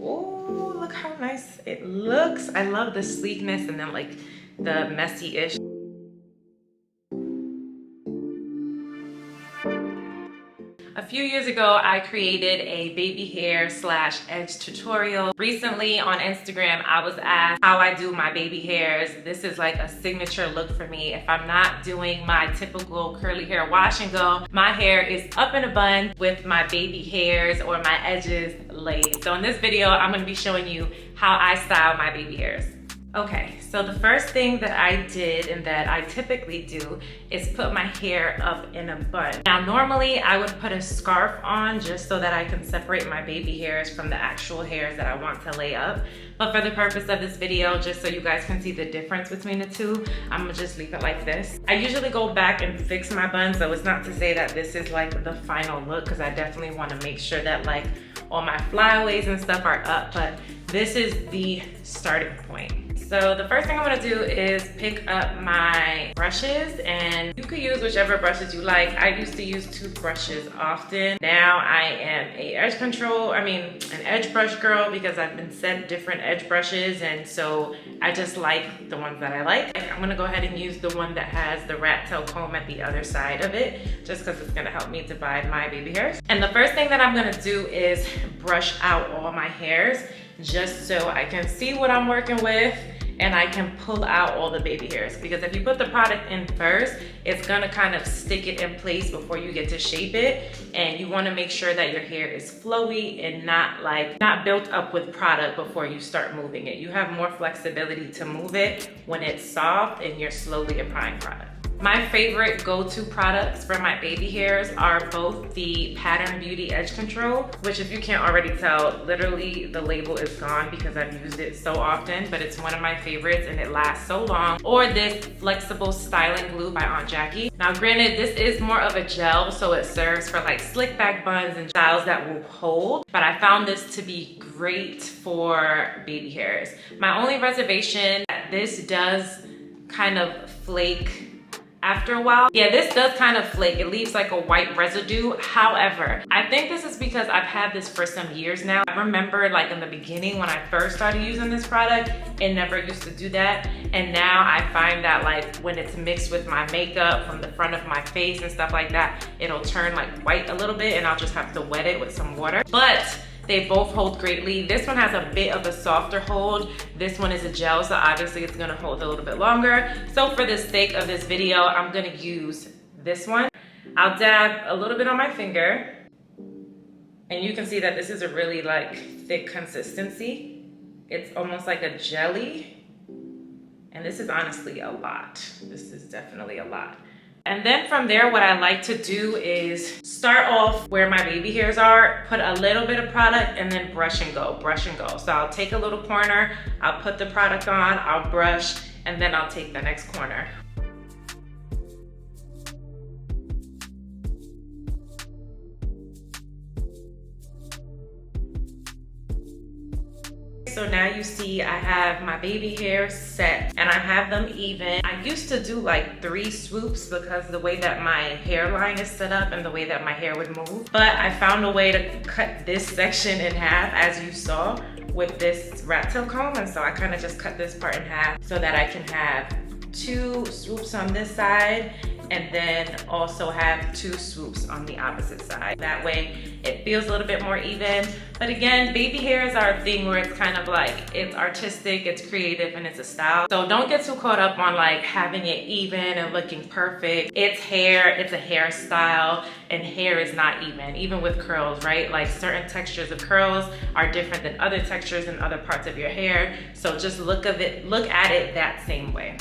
Oh, look how nice it looks. I love the sleekness and then like the messy-ish. A few years ago, I created a baby hair slash edge tutorial. Recently on Instagram, I was asked how I do my baby hairs. This is like a signature look for me. If I'm not doing my typical curly hair wash and go, my hair is up in a bun with my baby hairs or my edges laid. So in this video, I'm gonna be showing you how I style my baby hairs. Okay, so the first thing that I did and that I typically do is put my hair up in a bun. Now, normally I would put a scarf on just so that I can separate my baby hairs from the actual hairs that I want to lay up. But for the purpose of this video, just so you guys can see the difference between the two, I'm gonna just leave it like this. I usually go back and fix my bun, so it's not to say that this is like the final look, because I definitely wanna make sure that like all my flyaways and stuff are up, but this is the starting point. So the first thing I'm gonna do is pick up my brushes, and you could use whichever brushes you like. I used to use toothbrushes often. Now I am an edge brush girl, because I've been sent different edge brushes, and so I just like the ones that I like. I'm gonna go ahead and use the one that has the rat tail comb at the other side of it, just because it's gonna help me divide my baby hairs. And the first thing that I'm gonna do is brush out all my hairs, just so I can see what I'm working with and I can pull out all the baby hairs. Because if you put the product in first, it's gonna kind of stick it in place before you get to shape it. And you wanna make sure that your hair is flowy and not built up with product before you start moving it. You have more flexibility to move it when it's soft and you're slowly applying product. My favorite go-to products for my baby hairs are both the Pattern Beauty Edge Control, which if you can't already tell, literally the label is gone because I've used it so often, but it's one of my favorites and it lasts so long. Or this Flexible Styling Glue by Aunt Jackie. Now granted, this is more of a gel, so it serves for like slick back buns and styles that will hold, but I found this to be great for baby hairs. My only reservation, this does kind of flake after a while. Yeah, this does kind of flake. It leaves like a white residue. However, I think this is because I've had this for some years now. I remember like in the beginning when I first started using this product, it never used to do that. And now I find that like when it's mixed with my makeup from the front of my face and stuff like that, it'll turn like white a little bit and I'll just have to wet it with some water. But they both hold greatly. This one has a bit of a softer hold. This one is a gel, so obviously it's gonna hold a little bit longer. So for the sake of this video, I'm gonna use this one. I'll dab a little bit on my finger, and you can see that this is a really like thick consistency. It's almost like a jelly, and this is honestly a lot. This is definitely a lot. And then from there, what I like to do is start off where my baby hairs are, put a little bit of product, and then brush and go, brush and go. So I'll take a little corner, I'll put the product on, I'll brush, and then I'll take the next corner. So now you see I have my baby hairs set and I have them even. I used to do like 3 swoops because the way that my hairline is set up and the way that my hair would move. But I found a way to cut this section in half, as you saw, with this rat tail comb. And so I kind of just cut this part in half so that I can have 2 swoops on this side and then also have 2 swoops on the opposite side. That way it feels a little bit more even. But again, baby hairs are a thing where it's kind of like, it's artistic, it's creative, and it's a style. So don't get too caught up on like having it even and looking perfect. It's hair, it's a hairstyle, and hair is not even with curls, right? Like certain textures of curls are different than other textures in other parts of your hair. So just look at it that same way.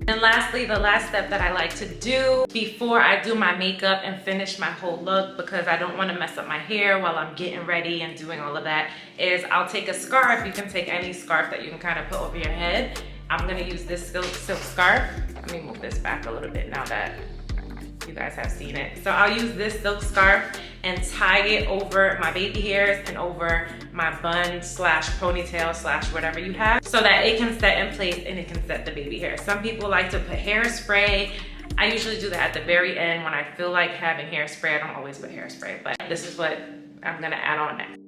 And lastly, the last step that I like to do before I do my makeup and finish my whole look, because I don't want to mess up my hair while I'm getting ready and doing all of that, is I'll take a scarf. You can take any scarf that you can kind of put over your head. I'm going to use this silk scarf. Let me move this back a little bit now that You guys have seen it. So I'll use this silk scarf and tie it over my baby hairs and over my bun slash ponytail slash whatever you have, so that it can set in place and it can set the baby hair. Some people like to put hairspray. I usually do that at the very end when I feel like having hairspray. I don't always put hairspray, but this is what I'm gonna add on next.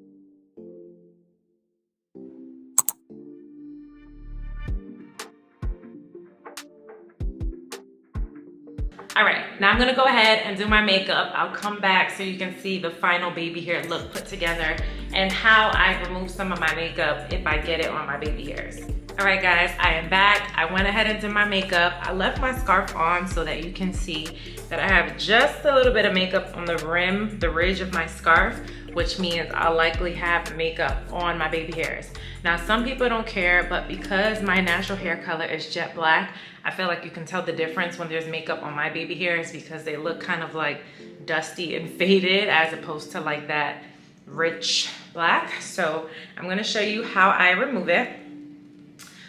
All right, now I'm gonna go ahead and do my makeup. I'll come back so you can see the final baby hair look put together and how I remove some of my makeup if I get it on my baby hairs. All right guys, I am back. I went ahead and did my makeup. I left my scarf on so that you can see that I have just a little bit of makeup on the rim, the ridge of my scarf, which means I'll likely have makeup on my baby hairs. Now, some people don't care, but because my natural hair color is jet black, I feel like you can tell the difference when there's makeup on my baby hairs because they look kind of like dusty and faded as opposed to like that rich black. So I'm gonna show you how I remove it.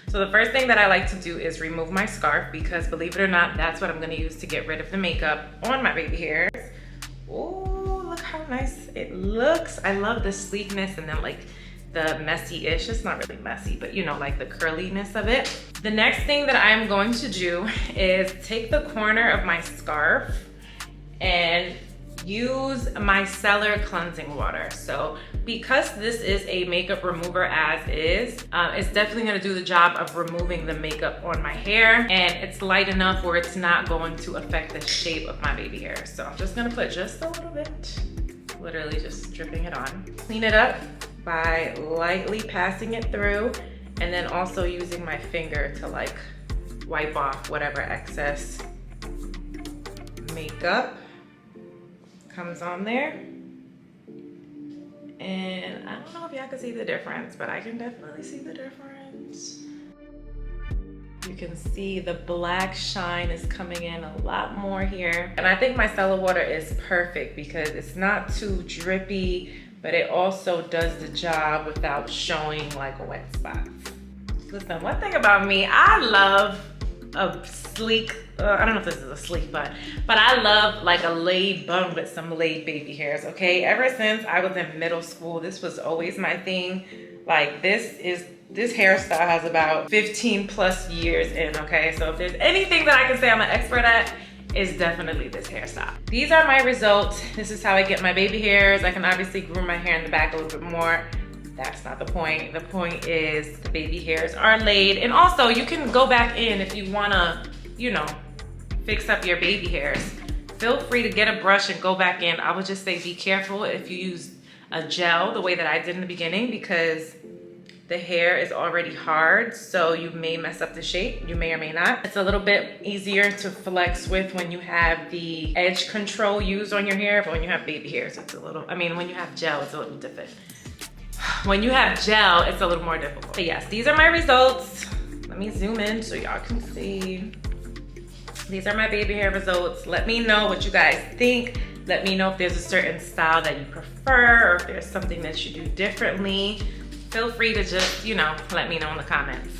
So the first thing that I like to do is remove my scarf because, believe it or not, that's what I'm gonna use to get rid of the makeup on my baby hairs. Oh, look how nice it looks. I love the sleekness and then like the messy-ish. It's not really messy, but you know, like the curliness of it. The next thing that I'm going to do is take the corner of my scarf and use my micellar cleansing water. So because this is a makeup remover as is, it's definitely gonna do the job of removing the makeup on my hair, and it's light enough where it's not going to affect the shape of my baby hair. So I'm just gonna put just a little bit, literally just dripping it on. Clean it up by lightly passing it through, and then also using my finger to like wipe off whatever excess makeup comes on there. And I don't know if y'all can see the difference, but I can definitely see the difference. You can see the black shine is coming in a lot more here. And I think my micellar water is perfect because it's not too drippy, but it also does the job without showing like wet spots. Listen, one thing about me, I love a sleek, I don't know if this is a sleek bun, but I love like a laid bun with some laid baby hairs, okay? Ever since I was in middle school, this was always my thing. Like this hairstyle has about 15 plus years in, okay? So if there's anything that I can say I'm an expert at, is definitely this hairstyle. These are my results. This is how I get my baby hairs. I can obviously groom my hair in the back a little bit more. That's not the point. The point is the baby hairs are laid. And also you can go back in if you wanna, you know, fix up your baby hairs. Feel free to get a brush and go back in. I would just say be careful if you use a gel the way that I did in the beginning because the hair is already hard, so you may mess up the shape. You may or may not. It's a little bit easier to flex with when you have the edge control used on your hair, but when you have baby hairs, it's a little, I mean, when you have gel, it's a little different. When you have gel, it's a little more difficult. But yes, these are my results. Let me zoom in so y'all can see. These are my baby hair results. Let me know what you guys think. Let me know if there's a certain style that you prefer or if there's something that you do differently. Feel free to just, you know, let me know in the comments.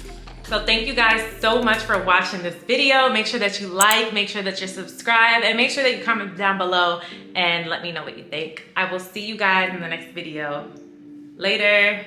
So thank you guys so much for watching this video. Make sure that you like, make sure that you're subscribed, and make sure that you comment down below and let me know what you think. I will see you guys in the next video. Later.